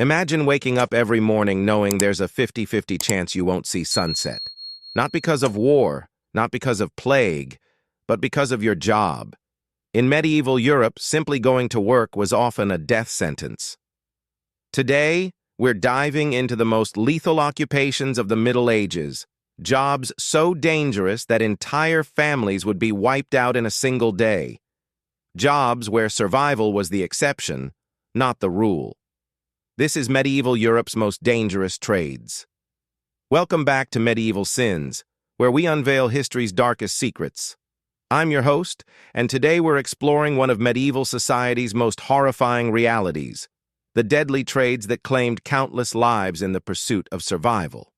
Imagine waking up every morning knowing there's a 50-50 chance you won't see sunset. Not because of war, not because of plague, but because of your job. In medieval Europe, simply going to work was often a death sentence. Today, we're diving into the most lethal occupations of the Middle Ages, jobs so dangerous that entire families would be wiped out in a single day. Jobs where survival was the exception, not the rule. This is medieval Europe's most dangerous trades. Welcome back to Medieval Sins, where we unveil history's darkest secrets. I'm your host, and today we're exploring one of medieval society's most horrifying realities, the deadly trades that claimed countless lives in the pursuit of survival.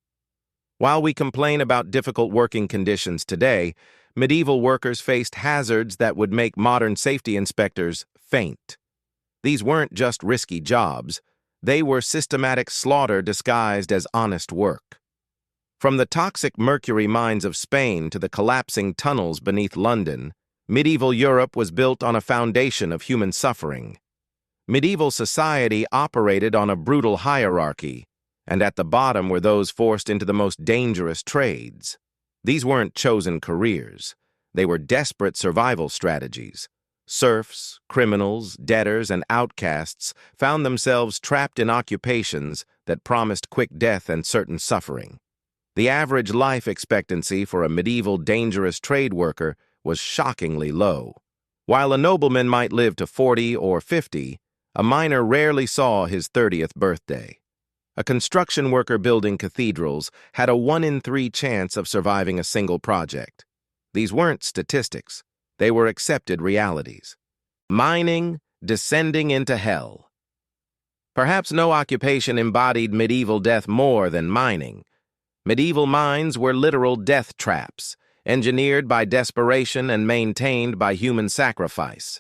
While we complain about difficult working conditions today, medieval workers faced hazards that would make modern safety inspectors faint. These weren't just risky jobs. They were systematic slaughter disguised as honest work. From the toxic mercury mines of Spain to the collapsing tunnels beneath London, medieval Europe was built on a foundation of human suffering. Medieval society operated on a brutal hierarchy, and at the bottom were those forced into the most dangerous trades. These weren't chosen careers. They were desperate survival strategies. Serfs, criminals, debtors, and outcasts found themselves trapped in occupations that promised quick death and certain suffering. The average life expectancy for a medieval dangerous trade worker was shockingly low. While a nobleman might live to 40 or 50, a miner rarely saw his 30th birthday. A construction worker building cathedrals had a 1 in 3 chance of surviving a single project. These weren't statistics. They were accepted realities. Mining, descending into hell. Perhaps no occupation embodied medieval death more than mining. Medieval mines were literal death traps, engineered by desperation and maintained by human sacrifice.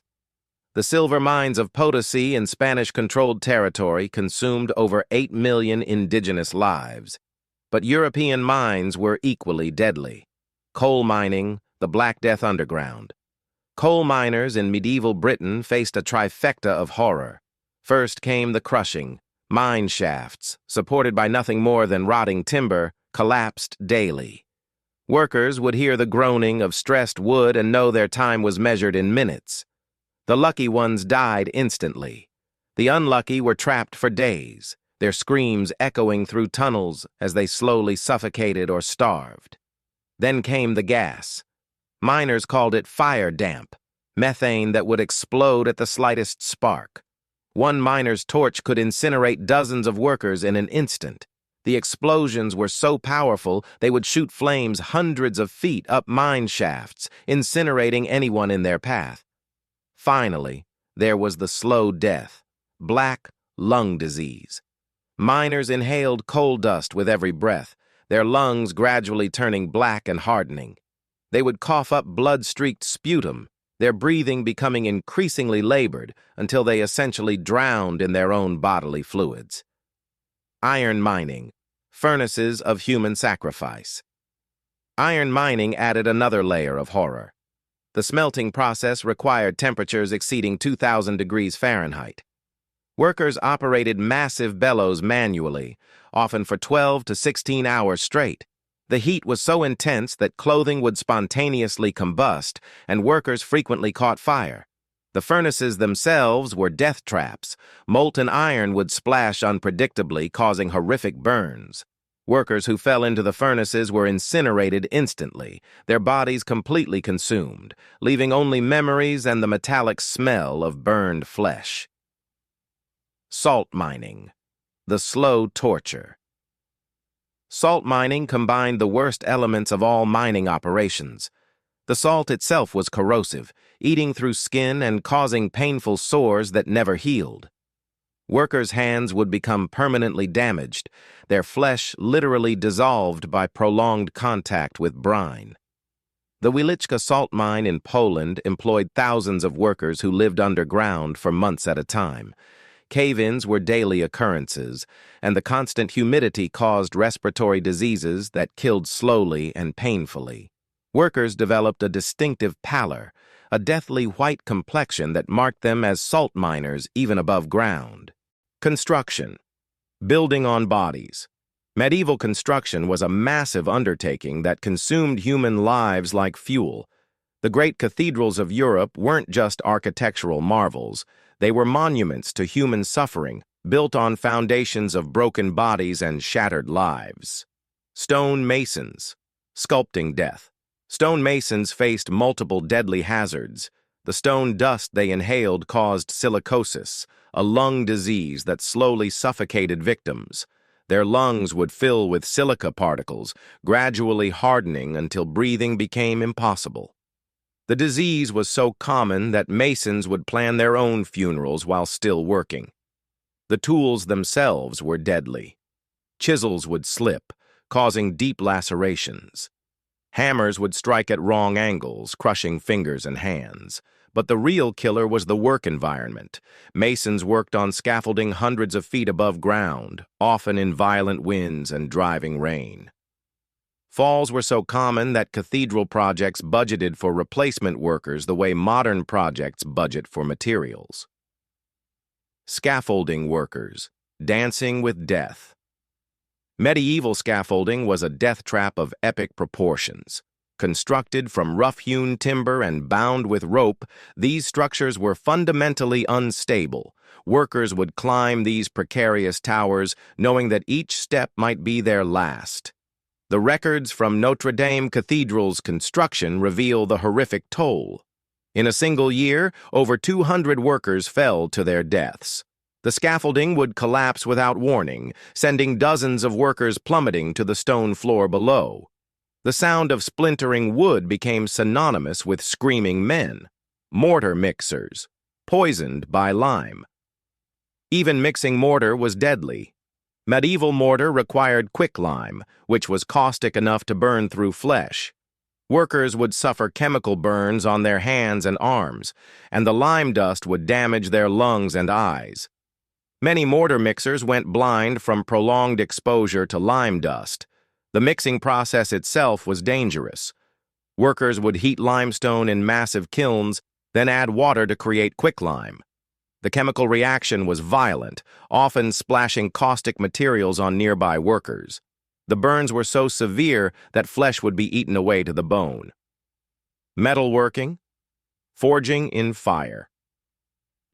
The silver mines of Potosi in Spanish-controlled territory consumed over 8 million indigenous lives. But European mines were equally deadly. Coal mining, the Black Death underground. Coal miners in medieval Britain faced a trifecta of horror. First came the crushing. Mine shafts, supported by nothing more than rotting timber, collapsed daily. Workers would hear the groaning of stressed wood and know their time was measured in minutes. The lucky ones died instantly. The unlucky were trapped for days, their screams echoing through tunnels as they slowly suffocated or starved. Then came the gas. Miners called it fire damp, methane that would explode at the slightest spark. One miner's torch could incinerate dozens of workers in an instant. The explosions were so powerful they would shoot flames hundreds of feet up mine shafts, incinerating anyone in their path. Finally, there was the slow death, black lung disease. Miners inhaled coal dust with every breath, their lungs gradually turning black and hardening. They would cough up blood-streaked sputum, their breathing becoming increasingly labored until they essentially drowned in their own bodily fluids. Iron mining, furnaces of human sacrifice. Iron mining added another layer of horror. The smelting process required temperatures exceeding 2,000 degrees Fahrenheit. Workers operated massive bellows manually, often for 12 to 16 hours straight. The heat was so intense that clothing would spontaneously combust, and workers frequently caught fire. The furnaces themselves were death traps. Molten iron would splash unpredictably, causing horrific burns. Workers who fell into the furnaces were incinerated instantly, their bodies completely consumed, leaving only memories and the metallic smell of burned flesh. Salt mining, the slow torture. Salt mining combined the worst elements of all mining operations. The salt itself was corrosive, eating through skin and causing painful sores that never healed. Workers' hands would become permanently damaged, their flesh literally dissolved by prolonged contact with brine. The Wieliczka salt mine in Poland employed thousands of workers who lived underground for months at a time. Cave-ins were daily occurrences, and the constant humidity caused respiratory diseases that killed slowly and painfully. Workers developed a distinctive pallor, a deathly white complexion that marked them as salt miners even above ground. Construction. Building on bodies. Medieval construction was a massive undertaking that consumed human lives like fuel. The great cathedrals of Europe weren't just architectural marvels. They were monuments to human suffering, built on foundations of broken bodies and shattered lives. Stone masons. Sculpting death. Stone masons faced multiple deadly hazards. The stone dust they inhaled caused silicosis, a lung disease that slowly suffocated victims. Their lungs would fill with silica particles, gradually hardening until breathing became impossible. The disease was so common that masons would plan their own funerals while still working. The tools themselves were deadly. Chisels would slip, causing deep lacerations. Hammers would strike at wrong angles, crushing fingers and hands. But the real killer was the work environment. Masons worked on scaffolding hundreds of feet above ground, often in violent winds and driving rain. Falls were so common that cathedral projects budgeted for replacement workers the way modern projects budget for materials. Scaffolding workers, dancing with death. Medieval scaffolding was a death trap of epic proportions. Constructed from rough-hewn timber and bound with rope, these structures were fundamentally unstable. Workers would climb these precarious towers, knowing that each step might be their last. The records from Notre Dame Cathedral's construction reveal the horrific toll. In a single year, over 200 workers fell to their deaths. The scaffolding would collapse without warning, sending dozens of workers plummeting to the stone floor below. The sound of splintering wood became synonymous with screaming men. Mortar mixers, poisoned by lime. Even mixing mortar was deadly. Medieval mortar required quicklime, which was caustic enough to burn through flesh. Workers would suffer chemical burns on their hands and arms, and the lime dust would damage their lungs and eyes. Many mortar mixers went blind from prolonged exposure to lime dust. The mixing process itself was dangerous. Workers would heat limestone in massive kilns, then add water to create quicklime. The chemical reaction was violent, often splashing caustic materials on nearby workers. The burns were so severe that flesh would be eaten away to the bone. Metalworking, forging in fire.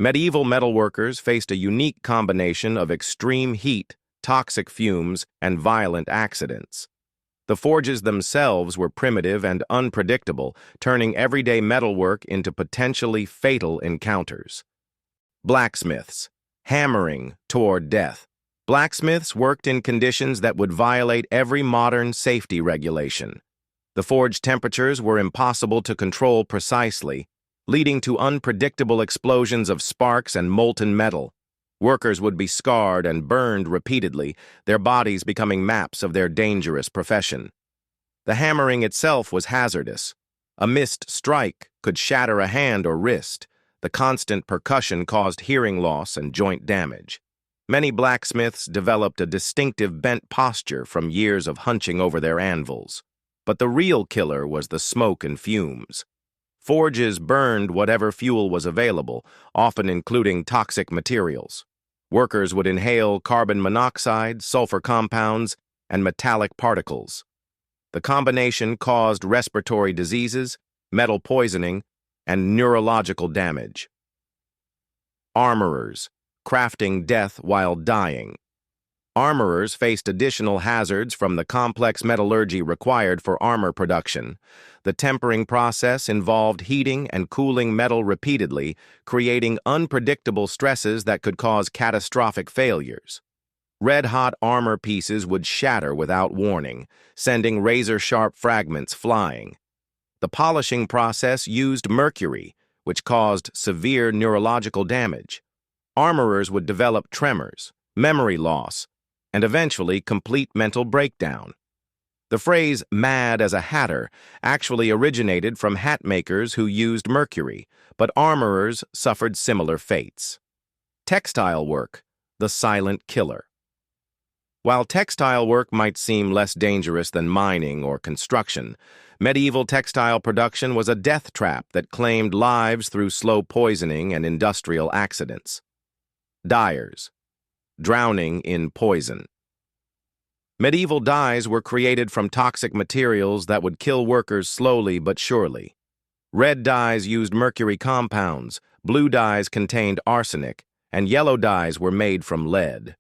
Medieval metalworkers faced a unique combination of extreme heat, toxic fumes, and violent accidents. The forges themselves were primitive and unpredictable, turning everyday metalwork into potentially fatal encounters. Blacksmiths, hammering toward death. Blacksmiths worked in conditions that would violate every modern safety regulation. The forge temperatures were impossible to control precisely, leading to unpredictable explosions of sparks and molten metal. Workers would be scarred and burned repeatedly, their bodies becoming maps of their dangerous profession. The hammering itself was hazardous. A missed strike could shatter a hand or wrist. The constant percussion caused hearing loss and joint damage. Many blacksmiths developed a distinctive bent posture from years of hunching over their anvils. But the real killer was the smoke and fumes. Forges burned whatever fuel was available, often including toxic materials. Workers would inhale carbon monoxide, sulfur compounds, and metallic particles. The combination caused respiratory diseases, metal poisoning, and neurological damage. Armorers, crafting death while dying. Armorers faced additional hazards from the complex metallurgy required for armor production. The tempering process involved heating and cooling metal repeatedly, creating unpredictable stresses that could cause catastrophic failures. Red-hot armor pieces would shatter without warning, sending razor-sharp fragments flying. The polishing process used mercury, which caused severe neurological damage. Armorers would develop tremors, memory loss, and eventually complete mental breakdown. The phrase "mad as a hatter" actually originated from hat makers who used mercury, but armorers suffered similar fates. Textile work, the silent killer. While textile work might seem less dangerous than mining or construction, medieval textile production was a death trap that claimed lives through slow poisoning and industrial accidents. Dyers. drowning in poison. Medieval dyes were created from toxic materials that would kill workers slowly but surely. Red dyes used mercury compounds, blue dyes contained arsenic, and yellow dyes were made from lead.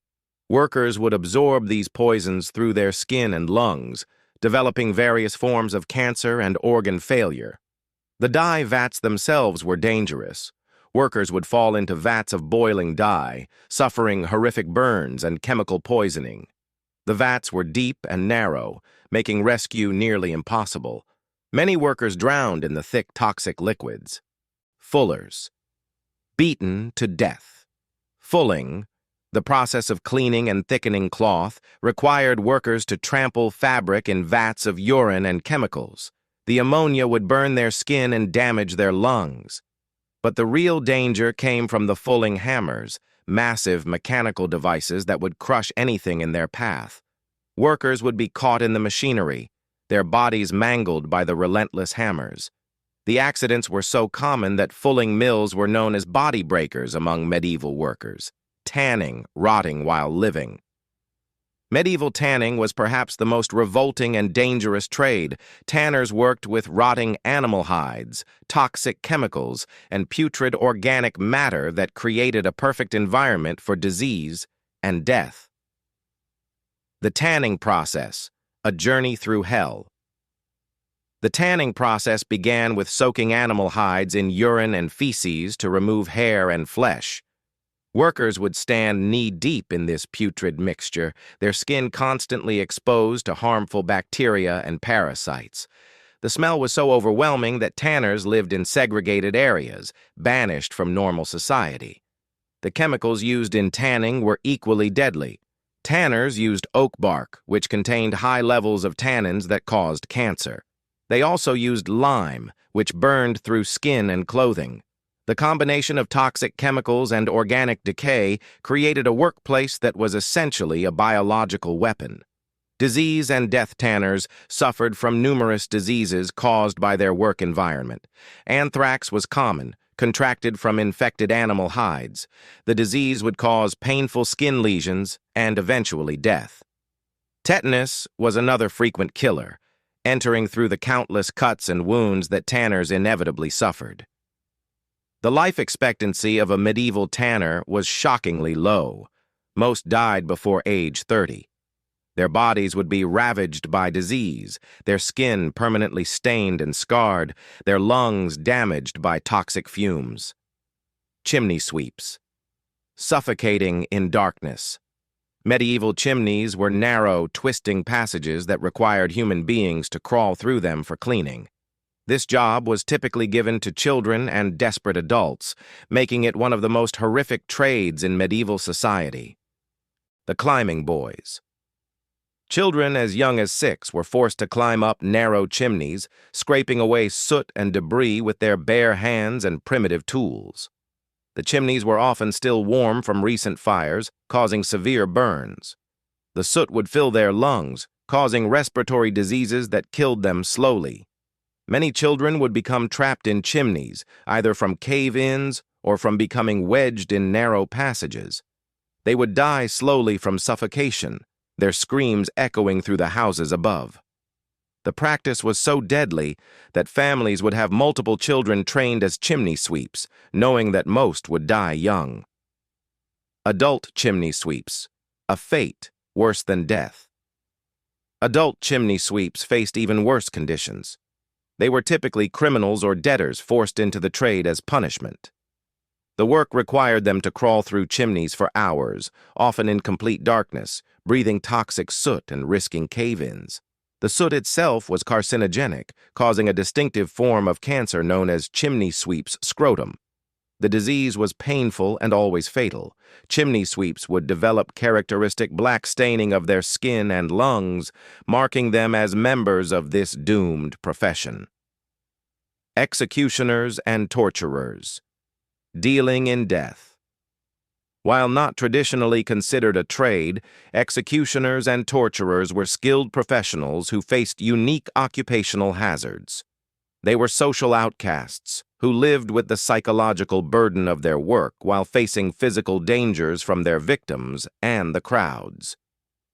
Workers would absorb these poisons through their skin and lungs, developing various forms of cancer and organ failure. The dye vats themselves were dangerous. Workers would fall into vats of boiling dye, suffering horrific burns and chemical poisoning. The vats were deep and narrow, making rescue nearly impossible. Many workers drowned in the thick toxic liquids. Fullers. Beaten to death. Fulling, the process of cleaning and thickening cloth, required workers to trample fabric in vats of urine and chemicals. The ammonia would burn their skin and damage their lungs. But the real danger came from the fulling hammers, massive mechanical devices that would crush anything in their path. Workers would be caught in the machinery, their bodies mangled by the relentless hammers. The accidents were so common that fulling mills were known as body breakers among medieval workers, tanning, rotting while living. Medieval tanning was perhaps the most revolting and dangerous trade. Tanners worked with rotting animal hides, toxic chemicals, and putrid organic matter that created a perfect environment for disease and death. The tanning process, a journey through hell. The tanning process began with soaking animal hides in urine and feces to remove hair and flesh. Workers would stand knee-deep in this putrid mixture, their skin constantly exposed to harmful bacteria and parasites. The smell was so overwhelming that tanners lived in segregated areas, banished from normal society. The chemicals used in tanning were equally deadly. Tanners used oak bark, which contained high levels of tannins that caused cancer. They also used lime, which burned through skin and clothing. The combination of toxic chemicals and organic decay created a workplace that was essentially a biological weapon. Disease and death tanners suffered from numerous diseases caused by their work environment. Anthrax was common, contracted from infected animal hides. The disease would cause painful skin lesions and eventually death. Tetanus was another frequent killer, entering through the countless cuts and wounds that tanners inevitably suffered. The life expectancy of a medieval tanner was shockingly low. Most died before age 30. Their bodies would be ravaged by disease, their skin permanently stained and scarred, their lungs damaged by toxic fumes. Chimney sweeps. Suffocating in darkness. Medieval chimneys were narrow, twisting passages that required human beings to crawl through them for cleaning. This job was typically given to children and desperate adults, making it one of the most horrific trades in medieval society. The climbing boys. Children as young as 6 were forced to climb up narrow chimneys, scraping away soot and debris with their bare hands and primitive tools. The chimneys were often still warm from recent fires, causing severe burns. The soot would fill their lungs, causing respiratory diseases that killed them slowly. Many children would become trapped in chimneys, either from cave-ins or from becoming wedged in narrow passages. They would die slowly from suffocation, their screams echoing through the houses above. The practice was so deadly that families would have multiple children trained as chimney sweeps, knowing that most would die young. Adult chimney sweeps, a fate worse than death. Adult chimney sweeps faced even worse conditions. They were typically criminals or debtors forced into the trade as punishment. The work required them to crawl through chimneys for hours, often in complete darkness, breathing toxic soot and risking cave-ins. The soot itself was carcinogenic, causing a distinctive form of cancer known as chimney sweep's scrotum. The disease was painful and always fatal. Chimney sweeps would develop characteristic black staining of their skin and lungs, marking them as members of this doomed profession. Executioners and torturers. Dealing in death. While not traditionally considered a trade, executioners and torturers were skilled professionals who faced unique occupational hazards. They were social outcasts, who lived with the psychological burden of their work while facing physical dangers from their victims and the crowds.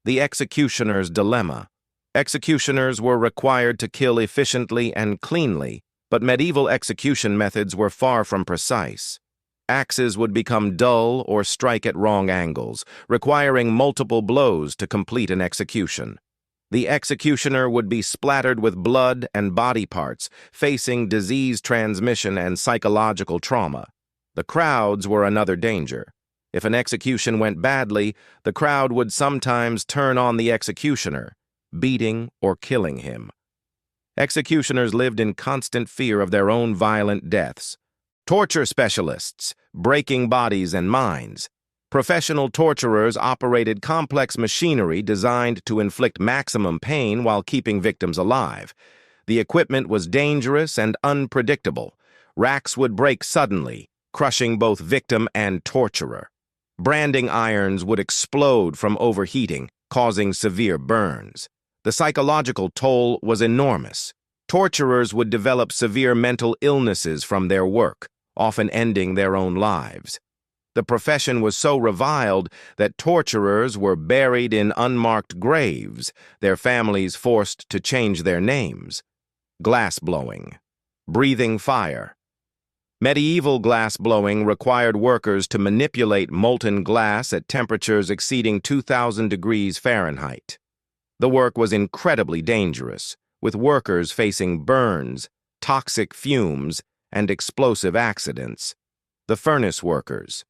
The executioner's dilemma. Executioners were required to kill efficiently and cleanly, but medieval execution methods were far from precise. Axes would become dull or strike at wrong angles, requiring multiple blows to complete an execution. The executioner would be splattered with blood and body parts, facing disease transmission and psychological trauma. The crowds were another danger. If an execution went badly, the crowd would sometimes turn on the executioner, beating or killing him. Executioners lived in constant fear of their own violent deaths. Torture specialists, breaking bodies and minds. Professional torturers operated complex machinery designed to inflict maximum pain while keeping victims alive. The equipment was dangerous and unpredictable. Racks would break suddenly, crushing both victim and torturer. Branding irons would explode from overheating, causing severe burns. The psychological toll was enormous. Torturers would develop severe mental illnesses from their work, often ending their own lives. The profession was so reviled that torturers were buried in unmarked graves, their families forced to change their names. Glass-blowing. Breathing fire. Medieval glass-blowing required workers to manipulate molten glass at temperatures exceeding 2,000 degrees Fahrenheit. The work was incredibly dangerous, with workers facing burns, toxic fumes, and explosive accidents. The furnace workers.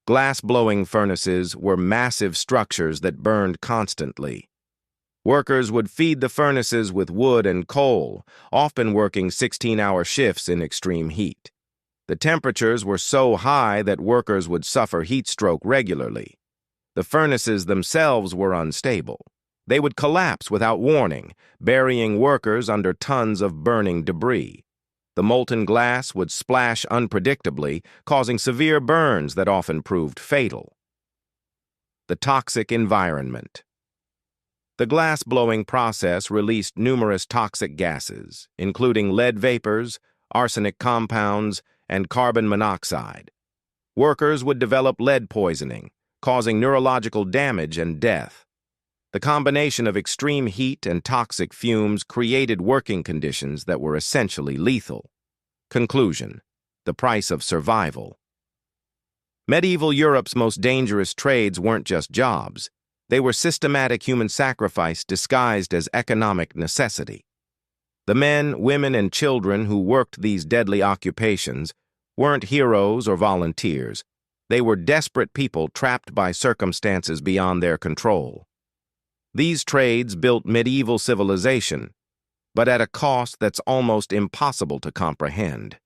Glass-blowing furnaces were massive structures that burned constantly. Workers would feed the furnaces with wood and coal, often working 16-hour shifts in extreme heat. The temperatures were so high that workers would suffer heat stroke regularly. The furnaces themselves were unstable. They would collapse without warning, burying workers under tons of burning debris. The molten glass would splash unpredictably, causing severe burns that often proved fatal. The toxic environment. The glass-blowing process released numerous toxic gases, including lead vapors, arsenic compounds, and carbon monoxide. Workers would develop lead poisoning, causing neurological damage and death. The combination of extreme heat and toxic fumes created working conditions that were essentially lethal. Conclusion: the price of survival. Medieval Europe's most dangerous trades weren't just jobs. They were systematic human sacrifice disguised as economic necessity. The men, women, and children who worked these deadly occupations weren't heroes or volunteers. They were desperate people trapped by circumstances beyond their control. These trades built medieval civilization, but at a cost that's almost impossible to comprehend.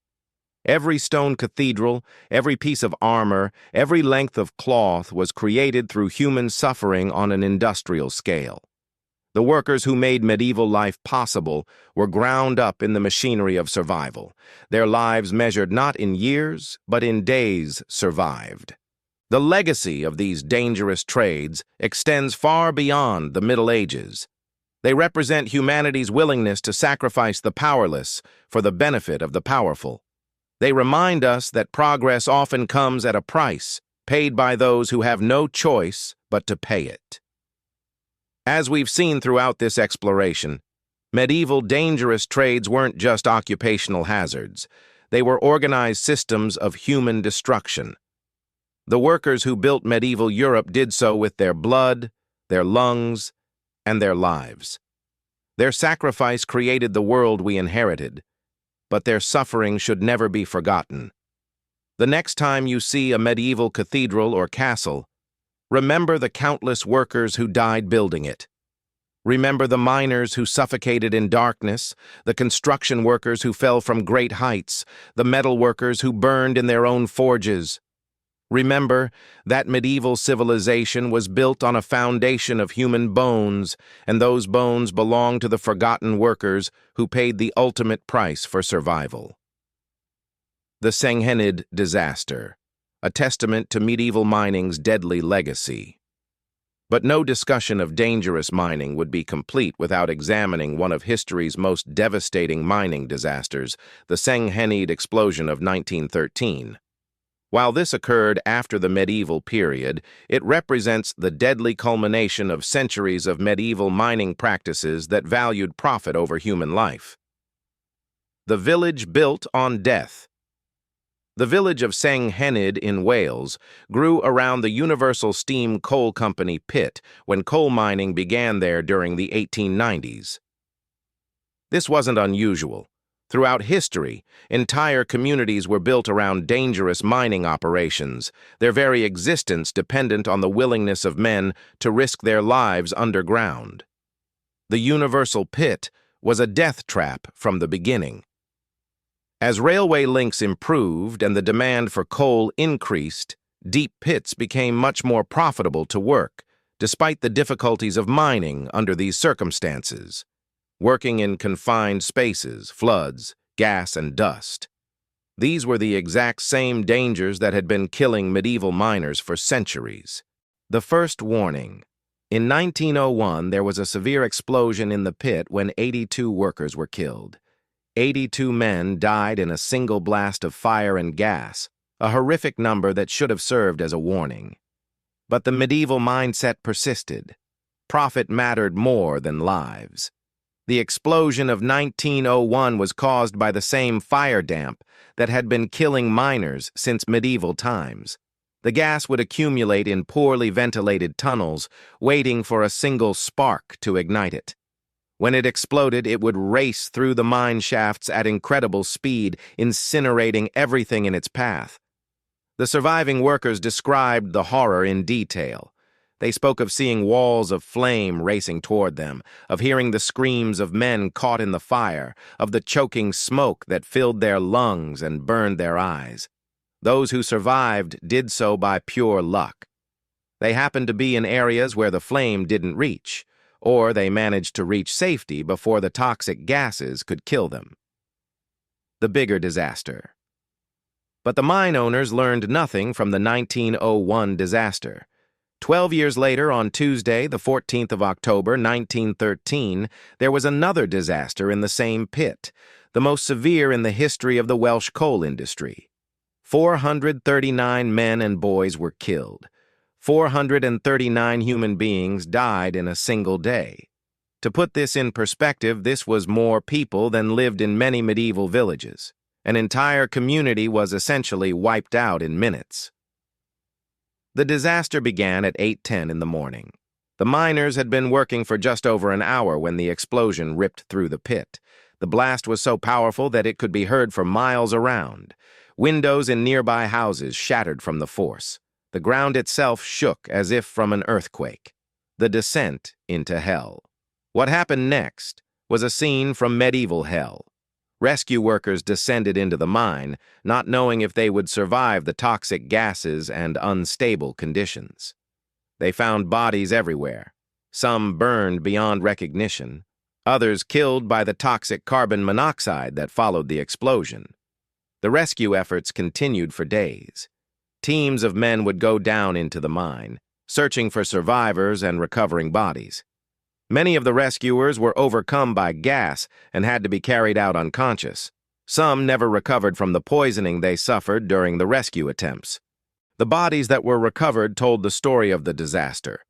Every stone cathedral, every piece of armor, every length of cloth was created through human suffering on an industrial scale. The workers who made medieval life possible were ground up in the machinery of survival. Their lives measured not in years, but in days survived. The legacy of these dangerous trades extends far beyond the Middle Ages. They represent humanity's willingness to sacrifice the powerless for the benefit of the powerful. They remind us that progress often comes at a price, paid by those who have no choice but to pay it. As we've seen throughout this exploration, medieval dangerous trades weren't just occupational hazards. They were organized systems of human destruction. The workers who built medieval Europe did so with their blood, their lungs, and their lives. Their sacrifice created the world we inherited, but their suffering should never be forgotten. The next time you see a medieval cathedral or castle, remember the countless workers who died building it. Remember the miners who suffocated in darkness, the construction workers who fell from great heights, the metal workers who burned in their own forges. Remember that medieval civilization was built on a foundation of human bones, and those bones belong to the forgotten workers who paid the ultimate price for survival. The Senghenid disaster, a testament to medieval mining's deadly legacy. But no discussion of dangerous mining would be complete without examining one of history's most devastating mining disasters, the Senghenid explosion of 1913. While this occurred after the medieval period, it represents the deadly culmination of centuries of medieval mining practices that valued profit over human life. The village built on death. The village of Senghenid in Wales grew around the Universal Steam Coal Company pit when coal mining began there during the 1890s. This wasn't unusual. Throughout history, entire communities were built around dangerous mining operations, their very existence dependent on the willingness of men to risk their lives underground. The Universal Pit was a death trap from the beginning. As railway links improved and the demand for coal increased, deep pits became much more profitable to work, despite the difficulties of mining under these circumstances. Working in confined spaces, floods, gas, and dust. These were the exact same dangers that had been killing medieval miners for centuries. The first warning. In 1901, there was a severe explosion in the pit when 82 workers were killed. 82 men died in a single blast of fire and gas, a horrific number that should have served as a warning. But the medieval mindset persisted. Profit mattered more than lives. The explosion of 1901 was caused by the same fire damp that had been killing miners since medieval times. The gas would accumulate in poorly ventilated tunnels, waiting for a single spark to ignite it. When it exploded, it would race through the mine shafts at incredible speed, incinerating everything in its path. The surviving workers described the horror in detail. They spoke of seeing walls of flame racing toward them, of hearing the screams of men caught in the fire, of the choking smoke that filled their lungs and burned their eyes. Those who survived did so by pure luck. They happened to be in areas where the flame didn't reach, or they managed to reach safety before the toxic gases could kill them. The bigger disaster. But the mine owners learned nothing from the 1901 disaster. 12 years later, on Tuesday, the 14th of October, 1913, there was another disaster in the same pit, the most severe in the history of the Welsh coal industry. 439 men and boys were killed. 439 human beings died in a single day. To put this in perspective, this was more people than lived in many medieval villages. An entire community was essentially wiped out in minutes. The disaster began at 8:10 in the morning. The miners had been working for just over an hour when the explosion ripped through the pit. The blast was so powerful that it could be heard for miles around. Windows in nearby houses shattered from the force. The ground itself shook as if from an earthquake. The descent into hell. What happened next was a scene from medieval hell. Rescue workers descended into the mine, not knowing if they would survive the toxic gases and unstable conditions. They found bodies everywhere, some burned beyond recognition, others killed by the toxic carbon monoxide that followed the explosion. The rescue efforts continued for days. Teams of men would go down into the mine, searching for survivors and recovering bodies. Many of the rescuers were overcome by gas and had to be carried out unconscious. Some never recovered from the poisoning they suffered during the rescue attempts. The bodies that were recovered told the story of the disaster.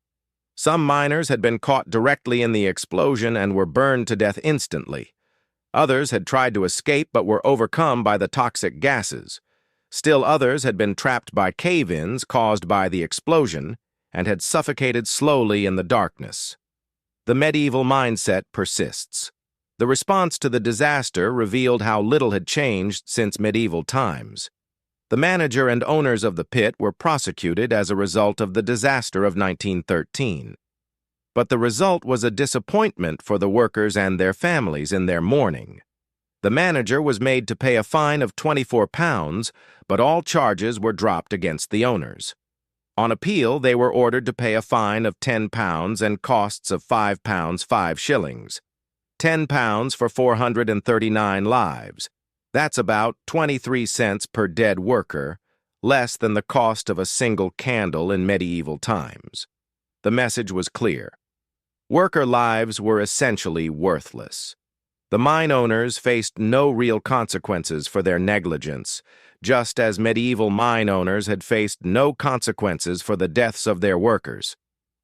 Some miners had been caught directly in the explosion and were burned to death instantly. Others had tried to escape but were overcome by the toxic gases. Still others had been trapped by cave-ins caused by the explosion and had suffocated slowly in the darkness. The medieval mindset persists. The response to the disaster revealed how little had changed since medieval times. The manager and owners of the pit were prosecuted as a result of the disaster of 1913. But the result was a disappointment for the workers and their families in their mourning. The manager was made to pay a fine of £24, but all charges were dropped against the owners. On appeal, they were ordered to pay a fine of £10 and costs of £5, 5 shillings. £10 for 439 lives. That's about 23 cents per dead worker, less than the cost of a single candle in medieval times. The message was clear. Worker lives were essentially worthless. The mine owners faced no real consequences for their negligence, just as medieval mine owners had faced no consequences for the deaths of their workers.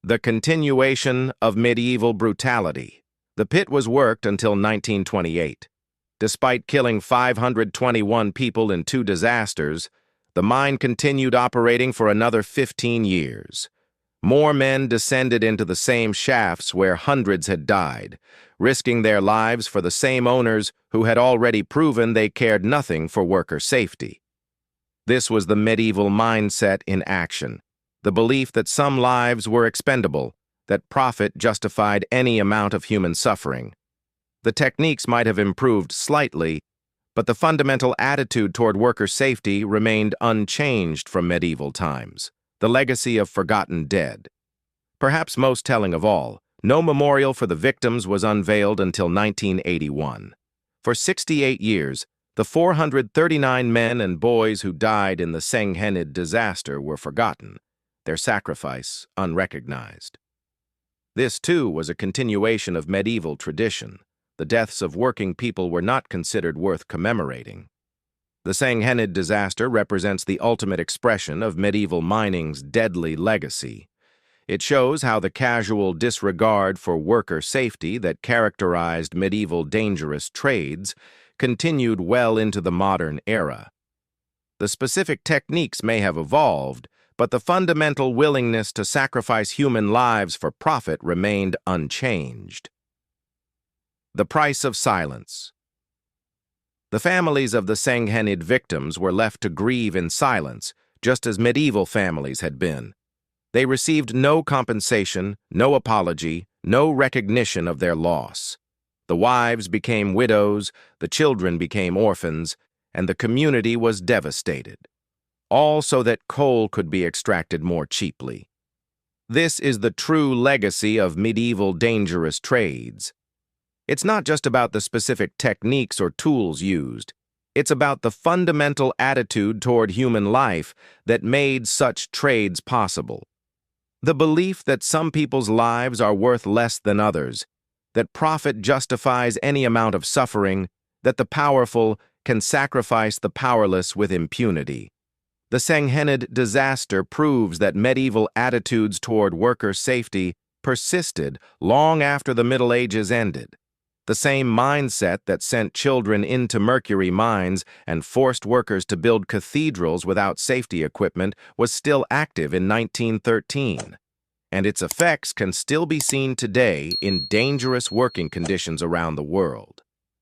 The continuation of medieval brutality. The pit was worked until 1928. Despite killing 521 people in 2 disasters, the mine continued operating for another 15 years. More men descended into the same shafts where hundreds had died, risking their lives for the same owners who had already proven they cared nothing for worker safety. This was the medieval mindset in action, the belief that some lives were expendable, that profit justified any amount of human suffering. The techniques might have improved slightly, but the fundamental attitude toward worker safety remained unchanged from medieval times. The legacy of forgotten dead. Perhaps most telling of all, no memorial for the victims was unveiled until 1981. For 68 years, the 439 men and boys who died in the Scaffolding disaster were forgotten, their sacrifice unrecognized. This, too, was a continuation of medieval tradition. The deaths of working people were not considered worth commemorating. The Scaffolding disaster represents the ultimate expression of medieval mining's deadly legacy. It shows how the casual disregard for worker safety that characterized medieval dangerous trades continued well into the modern era. The specific techniques may have evolved, but the fundamental willingness to sacrifice human lives for profit remained unchanged. The price of silence. The families of the Scaffolding victims were left to grieve in silence, just as medieval families had been. They received no compensation, no apology, no recognition of their loss. The wives became widows, the children became orphans, and the community was devastated. All so that coal could be extracted more cheaply. This is the true legacy of medieval dangerous trades. It's not just about the specific techniques or tools used. It's about the fundamental attitude toward human life that made such trades possible. The belief that some people's lives are worth less than others, that profit justifies any amount of suffering, that the powerful can sacrifice the powerless with impunity. The Scaffolding disaster proves that medieval attitudes toward worker safety persisted long after the Middle Ages ended. The same mindset that sent children into mercury mines and forced workers to build cathedrals without safety equipment was still active in 1913, and its effects can still be seen today in dangerous working conditions around the world.